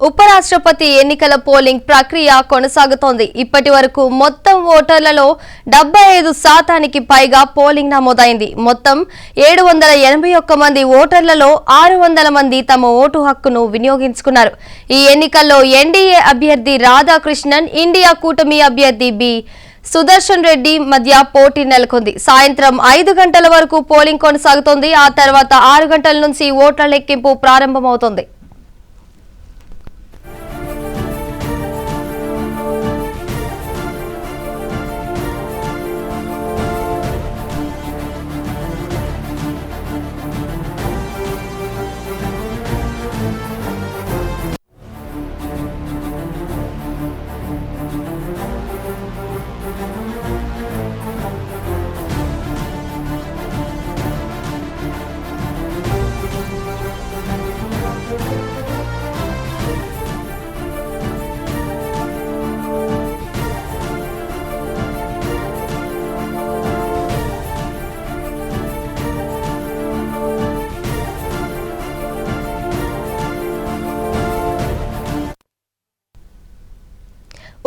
ఉపరాష్ట్రపతి ఎన్నికల పోలింగ్ ప్రక్రియ కొనసాగుతోంది. ఇప్పటి వరకు మొత్తం ఓటర్లలో 75% పైగా పోలింగ్ నమోదైంది. మొత్తం 781 మంది ఓటర్లలో 600 మంది తమ ఓటు హక్కును వినియోగించుకున్నారు. ఈ ఎన్నికల్లో ఎన్డీఏ అభ్యర్థి రాధాకృష్ణన్, ఇండియా కూటమి అభ్యర్థి బి సుదర్శన్ రెడ్డి మధ్య పోటీ నెలకొంది. సాయంత్రం 5 గంటల వరకు పోలింగ్ కొనసాగుతోంది. ఆ తర్వాత 6 గంటల నుంచి ఓట్ల లెక్కింపు ప్రారంభమవుతోంది.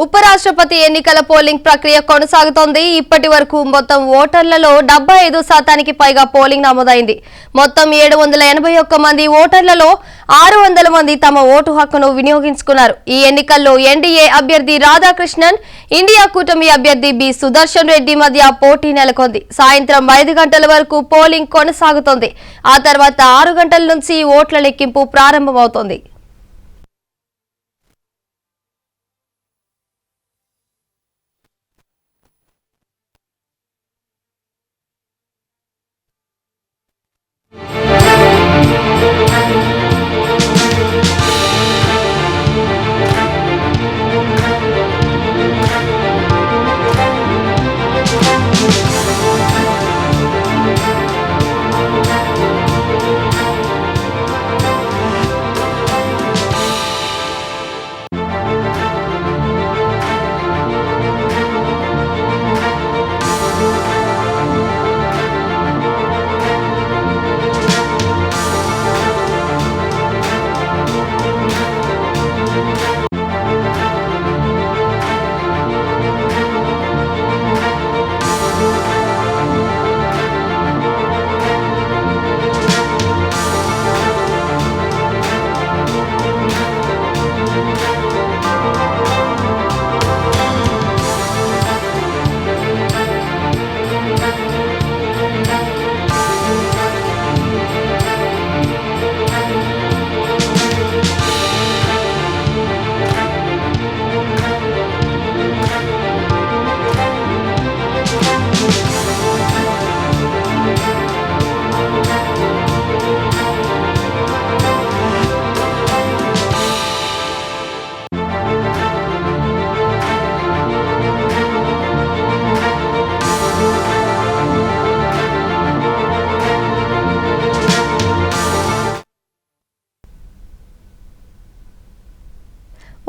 ఉపరాష్ట్రపతి ఎన్నికల పోలింగ్ ప్రక్రియ కొనసాగుతోంది. ఇప్పటి వరకు మొత్తం ఓటర్లలో 75% పైగా పోలింగ్ నమోదైంది. మొత్తం 781 మంది ఓటర్లలో 600 మంది తమ ఓటు హక్కును వినియోగించుకున్నారు. ఈ ఎన్నికల్లో ఎన్డీఏ అభ్యర్థి రాధాకృష్ణన్, ఇండియా కూటమి అభ్యర్థి బి సుదర్శన్ రెడ్డి మధ్య పోటీ నెలకొంది. సాయంత్రం 5 గంటల వరకు పోలింగ్ కొనసాగుతోంది. ఆ తర్వాత 6 గంటల నుంచి ఓట్ల లెక్కింపు ప్రారంభమవుతోంది.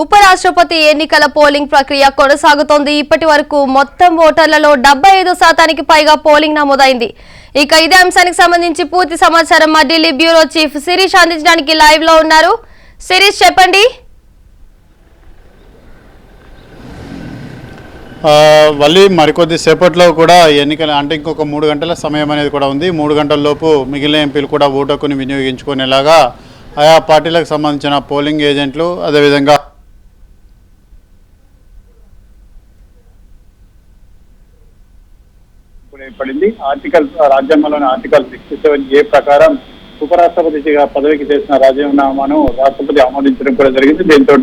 ఉపరాష్ట్రపతి ఎన్నికల పోలింగ్ ప్రక్రియ కొనసాగుతోంది. ఇప్పటి వరకు మొత్తం ఓటర్లలో 75% పైగా పోలింగ్ నమోదైంది. ఇక ఇదే అంశానికి సంబంధించి పూర్తి సమాచారం మా ఢిల్లీ బ్యూరో చీఫ్ శిరీష్ అందించడానికి లైవ్ లో ఉన్నారు. శిరీష్, చెప్పండి. మరికొద్ది సేపట్లో కూడా ఎన్నికల అంటే ఇంకొక 3 గంటల సమయం అనేది కూడా ఉంది. 3 గంటల లోపు మిగిలిన ఎంపీలు కూడా ఓటు హక్కుని వినియోగించుకునేలాగా ఆయా పార్టీలకు సంబంధించిన పోలింగ్ ఏజెంట్లు అదేవిధంగా ఏర్పడింది. రాజ్యాంగంలోని ఆర్టికల్ 67A ప్రకారం ఉపరాష్ట్రపతిగా పదవికి చేసిన రాజీనామాను రాష్ట్రపతి ఆమోదించడం కూడా జరిగింది. దీంతో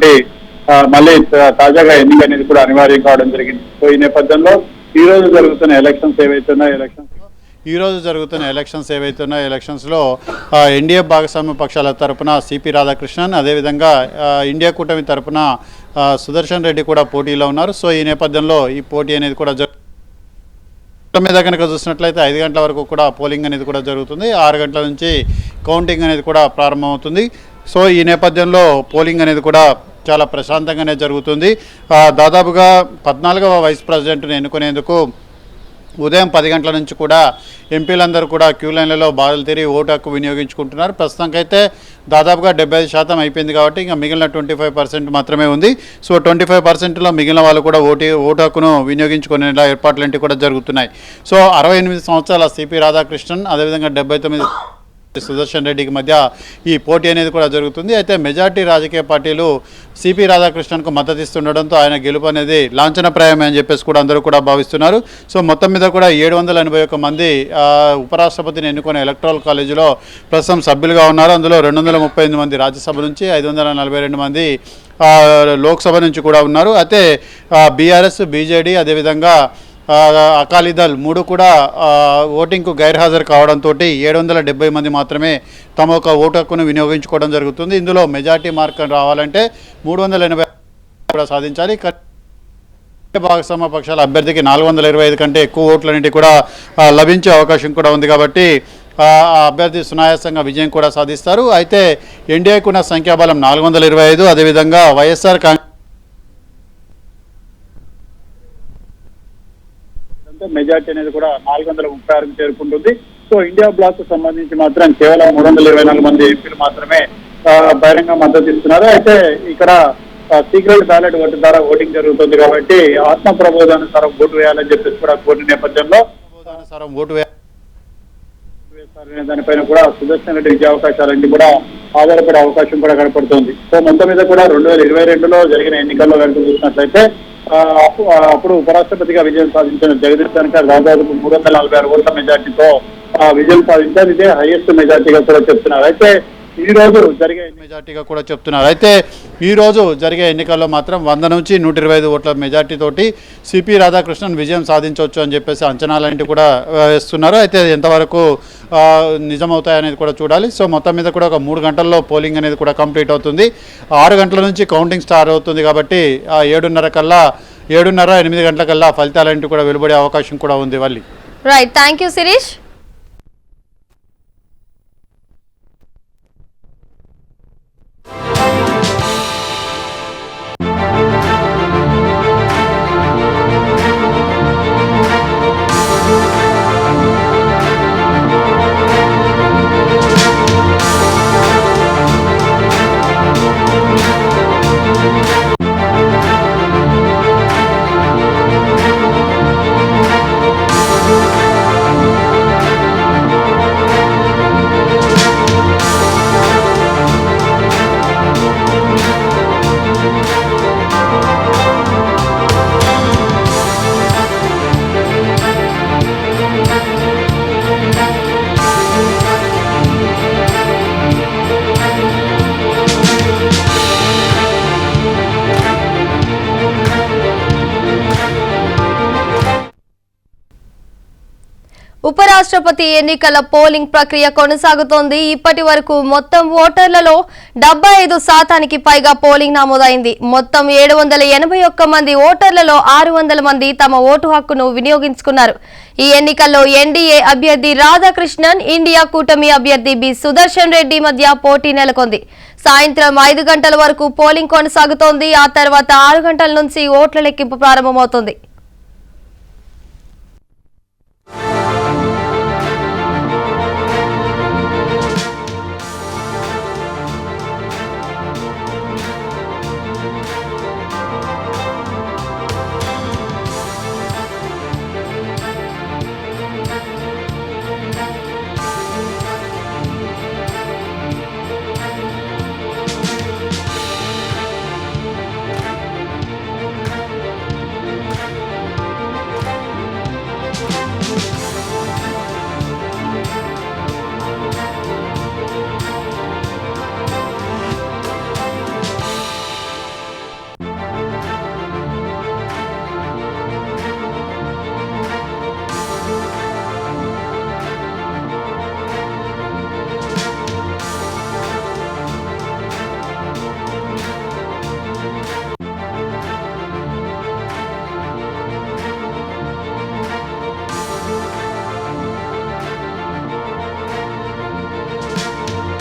మళ్ళీ తాజాగా ఎన్నిక అనేది కూడా అనివార్యం కావడం జరిగింది. సో ఈ నేపథ్యంలో ఈ రోజు జరుగుతున్న ఎలక్షన్స్ ఏవైతున్నాయో ఎలక్షన్స్లో ఎన్డీఏ భాగస్వామ్య పక్షాల తరపున సిపి రాధాకృష్ణన్, అదేవిధంగా ఇండియా కూటమి తరపున సుదర్శన్ రెడ్డి కూడా పోటీలో ఉన్నారు. సో ఈ నేపథ్యంలో ఈ పోటీ అనేది కూడా మీద కనుక చూసినట్లయితే 5 గంటల వరకు కూడా పోలింగ్ అనేది కూడా జరుగుతుంది. 6 గంటల నుంచి కౌంటింగ్ అనేది కూడా ప్రారంభమవుతుంది. సో ఈ నేపథ్యంలో పోలింగ్ అనేది కూడా చాలా ప్రశాంతంగానే జరుగుతుంది. దాదాపుగా 14వ వైస్ ప్రెసిడెంట్ను ఎన్నుకునేందుకు ఉదయం 10 గంటల నుంచి కూడా ఎంపీలందరూ కూడా క్యూ లైన్లలో బాధలు తీరి ఓటు హక్కు వినియోగించుకుంటున్నారు. ప్రస్తుతానికైతే దాదాపుగా 75% అయిపోయింది కాబట్టి ఇంకా మిగిలిన 25% మాత్రమే ఉంది. సో 25%లో మిగిలిన వాళ్ళు కూడా ఓటు హక్కును వినియోగించుకునేలా ఏర్పాట్లంటివి కూడా జరుగుతున్నాయి. సో 68 సంవత్సరాల సిపి రాధాకృష్ణన్, అదేవిధంగా 79 సుదర్శన్ రెడ్డికి మధ్య ఈ పోటీ అనేది కూడా జరుగుతుంది. అయితే మెజార్టీ రాజకీయ పార్టీలు సిపి రాధాకృష్ణన్కు మద్దతు ఇస్తుండడంతో ఆయన గెలుపు అనేది లాంఛనప్రాయమే అని చెప్పేసి కూడా అందరూ కూడా భావిస్తున్నారు. సో మొత్తం మీద కూడా 781 మంది ఉపరాష్ట్రపతిని ఎన్నుకునే ఎలక్టరల్ కాలేజీలో ప్రస్తుతం సభ్యులుగా ఉన్నారు. అందులో 238 మంది రాజ్యసభ నుంచి, 542 మంది లోక్సభ నుంచి కూడా ఉన్నారు. అయితే బీఆర్ఎస్, బీజేడీ, అదేవిధంగా అకాలీదళ్ 3 కూడా ఓటింగ్కు గైర్హాజరు కావడంతో 770 మంది మాత్రమే తమ యొక్క ఓటు హక్కును వినియోగించుకోవడం జరుగుతుంది. ఇందులో మెజార్టీ మార్క్ రావాలంటే 380 కూడా సాధించాలి. భాగస్వామ్య పక్షాల అభ్యర్థికి 425 కంటే ఎక్కువ ఓట్లన్నింటి కూడా లభించే అవకాశం కూడా ఉంది. కాబట్టి అభ్యర్థి సునాయాసంగా విజయం కూడా సాధిస్తారు. అయితే ఎన్డీఏకు ఉన్న సంఖ్యాబలం 425, అదేవిధంగా వైఎస్ఆర్ కాంగ్రెస్ మెజార్టీ అనేది కూడా 436కు చేరుకుంటుంది. సో ఇండియా బ్లాక్ కు సంబంధించి మాత్రం కేవలం 324 మంది ఎంపీలు మాత్రమే బహిరంగ మద్దతు ఇస్తున్నారు. అయితే ఇక్కడ సీక్రెట్ బ్యాలెట్ ఓటు ద్వారా ఓటింగ్ జరుగుతుంది కాబట్టి ఆత్మ ప్రబోధానుసారం ఓటు వేయాలని చెప్పేసి కూడా కోర్టు నేపథ్యంలో ఓటు వేస్తారనే దానిపైన కూడా సుదర్శన్ రెడ్డి విజయ అవకాశాలన్నీ కూడా ఆధారపడే అవకాశం కూడా కనపడుతుంది. సో మొత్తం మీద కూడా 2022లో జరిగిన ఎన్నికల్లో కనుక చూసినట్లయితే అప్పుడు ఉపరాష్ట్రపతిగా విజయం సాధించిన జగదీప్ ధన్కర్ దాదాపు 346 ఓట్ల మెజార్టీతో విజయం సాధించారు. ఇదే హైయెస్ట్ మెజార్టీగా కూడా చెప్తున్నారు. అయితే ఈ రోజు జరిగే ఎన్నికల్లో మాత్రం 100 నుంచి 125 ఓట్ల మెజార్టీ తోటి సిపి రాధాకృష్ణన్ విజయం సాధించవచ్చు అని చెప్పేసి అంచనాలంటి కూడా వేస్తున్నారు. అయితే ఎంతవరకు నిజమవుతాయనేది కూడా చూడాలి. సో మొత్తం మీద కూడా ఒక 3 గంటల్లో పోలింగ్ అనేది కూడా కంప్లీట్ అవుతుంది. 6 గంటల నుంచి కౌంటింగ్ స్టార్ట్ అవుతుంది కాబట్టి 7:30, 8 గంటల కల్లా ఫలితాలంటి కూడా వెలువడే అవకాశం కూడా ఉంది. Valli right, thank you Sirish. ఉపరాష్ట్రపతి ఎన్నికల పోలింగ్ ప్రక్రియ కొనసాగుతోంది. ఇప్పటి వరకు మొత్తం ఓటర్లలో 75% పైగా పోలింగ్ నమోదైంది. మొత్తం 781 మంది ఓటర్లలో 600 మంది తమ ఓటు హక్కును వినియోగించుకున్నారు. ఈ ఎన్నికల్లో ఎన్డీఏ అభ్యర్థి రాధాకృష్ణన్, ఇండియా కూటమి అభ్యర్థి బి సుదర్శన్ రెడ్డి మధ్య పోటీ నెలకొంది. సాయంత్రం 5 గంటల వరకు పోలింగ్ కొనసాగుతోంది. ఆ తర్వాత 6 గంటల నుంచి ఓట్ల లెక్కింపు ప్రారంభమవుతుంది.